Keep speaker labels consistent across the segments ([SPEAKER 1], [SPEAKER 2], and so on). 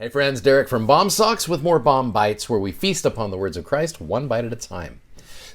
[SPEAKER 1] Hey friends, Derek from Bomb Socks with more Bomb Bites, where we feast upon the words of Christ one bite at a time.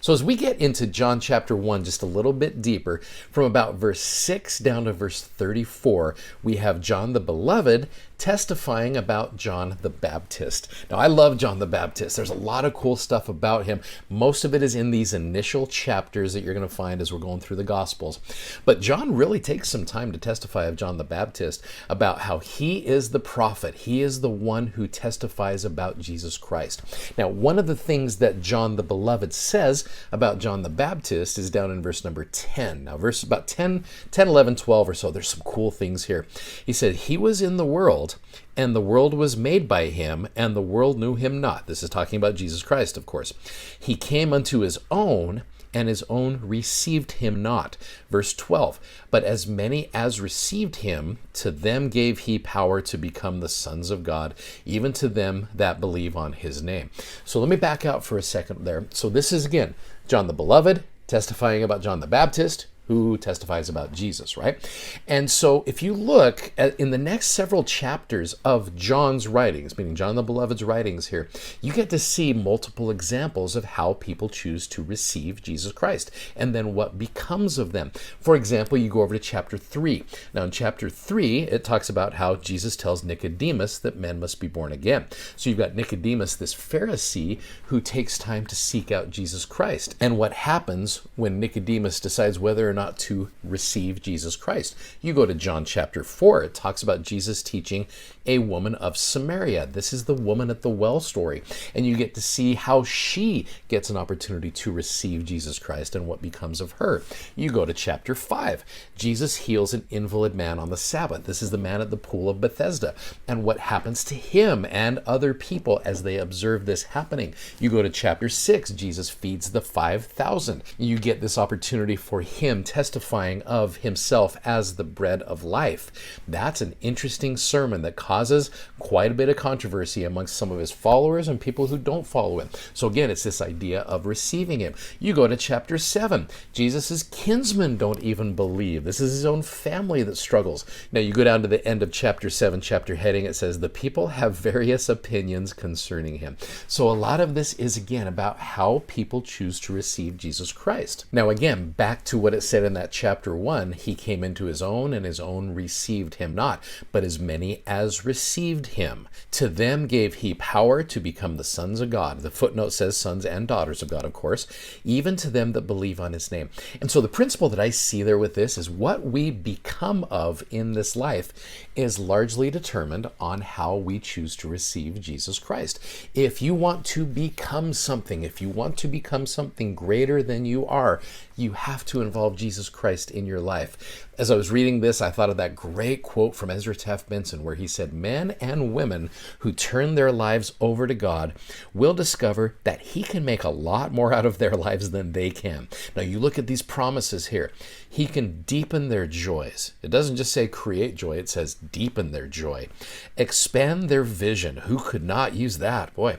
[SPEAKER 1] So as we get into John chapter 1 just a little bit deeper, from about verse 6 down to verse 34, we have John the Beloved testifying about John the Baptist. Now, I love John the Baptist. There's a lot of cool stuff about him. Most of it is in these initial chapters that you're going to find as we're going through the Gospels. But John really takes some time to testify of John the Baptist about how he is the prophet. He is the one who testifies about Jesus Christ. Now, one of the things that John the Beloved says about John the Baptist is down in verse number 10. Now, verse about 10, 11, 12 or so, there's some cool things here. He said, "He was in the world, and the world was made by him, and the world knew him not." This is talking about Jesus Christ, of course. "He came unto his own, and his own received him not." Verse 12, "But as many as received him, to them gave he power to become the sons of God, even to them that believe on his name." So let me back out for a second there. So this is, again, John the Beloved testifying about John the Baptist, who testifies about Jesus, right? And so if you look at in the next several chapters of John's writings, meaning John the Beloved's writings here, you get to see multiple examples of how people choose to receive Jesus Christ and then what becomes of them. For example, you go over to chapter 3. Now in chapter 3, it talks about how Jesus tells Nicodemus that men must be born again. So you've got Nicodemus, this Pharisee, who takes time to seek out Jesus Christ. And what happens when Nicodemus decides whether or not to receive Jesus Christ? You go to John chapter 4. It talks about Jesus teaching a woman of Samaria. This is the woman at the well story. And you get to see how she gets an opportunity to receive Jesus Christ and what becomes of her. You go to chapter 5. Jesus heals an invalid man on the Sabbath. This is the man at the pool of Bethesda. And what happens to him and other people as they observe this happening? You go to chapter 6. Jesus feeds the 5,000. You get this opportunity for him testifying of himself as the bread of life. That's an interesting sermon that causes quite a bit of controversy amongst some of his followers and people who don't follow him. So again, it's this idea of receiving him. You go to chapter 7. Jesus's kinsmen don't even believe. This is his own family that struggles. Now you go down to the end of chapter 7, chapter heading, it says, "The people have various opinions concerning him." So a lot of this is, again, about how people choose to receive Jesus Christ. Now again, back to what it said in that chapter 1, "He came into his own, and his own received him not. But as many as received him, to them gave he power to become the sons of God." The footnote says sons and daughters of God, of course, "even to them that believe on his name." And so the principle that I see there with this is what we become of in this life is largely determined on how we choose to receive Jesus Christ. If you want to become something, if you want to become something greater than you are, you have to involve Jesus Christ in your life. As I was reading this, I thought of that great quote from Ezra Taft Benson where he said, "Men and women who turn their lives over to God will discover that he can make a lot more out of their lives than they can." Now you look at these promises here. He can deepen their joys. It doesn't just say create joy, it says deepen their joy. Expand their vision. Who could not use that? Boy.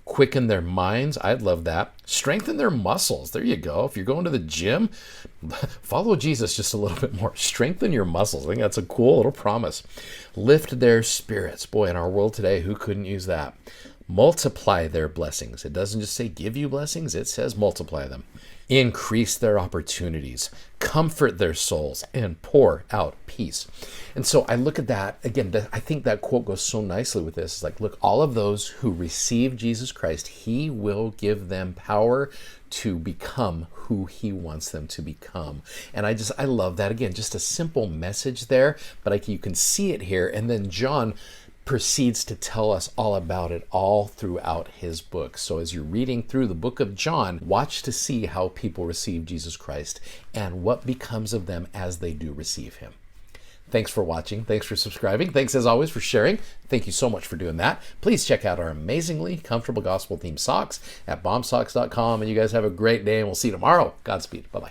[SPEAKER 1] Quicken their minds. I'd love that. Strengthen their muscles. There you go. If you're going to the gym, follow Jesus just a little bit more. Strengthen your muscles. I think that's a cool little promise. Lift their spirits. Boy, in our world today, who couldn't use that? Multiply their blessings. It doesn't just say give you blessings, it says multiply them. Increase their opportunities, comfort their souls, and pour out peace. And so I look at that, again, I think that quote goes so nicely with this. It's like, look, all of those who receive Jesus Christ, he will give them power to become who he wants them to become. And I love that. Again, just a simple message there, but you can see it here. And then John proceeds to tell us all about it all throughout his book. So as you're reading through the book of John, watch to see how people receive Jesus Christ and what becomes of them as they do receive him. Thanks for watching. Thanks for subscribing. Thanks as always for sharing. Thank you so much for doing that. Please check out our amazingly comfortable gospel themed socks at bombsocks.com. And you guys have a great day and we'll see you tomorrow. Godspeed. Bye-bye.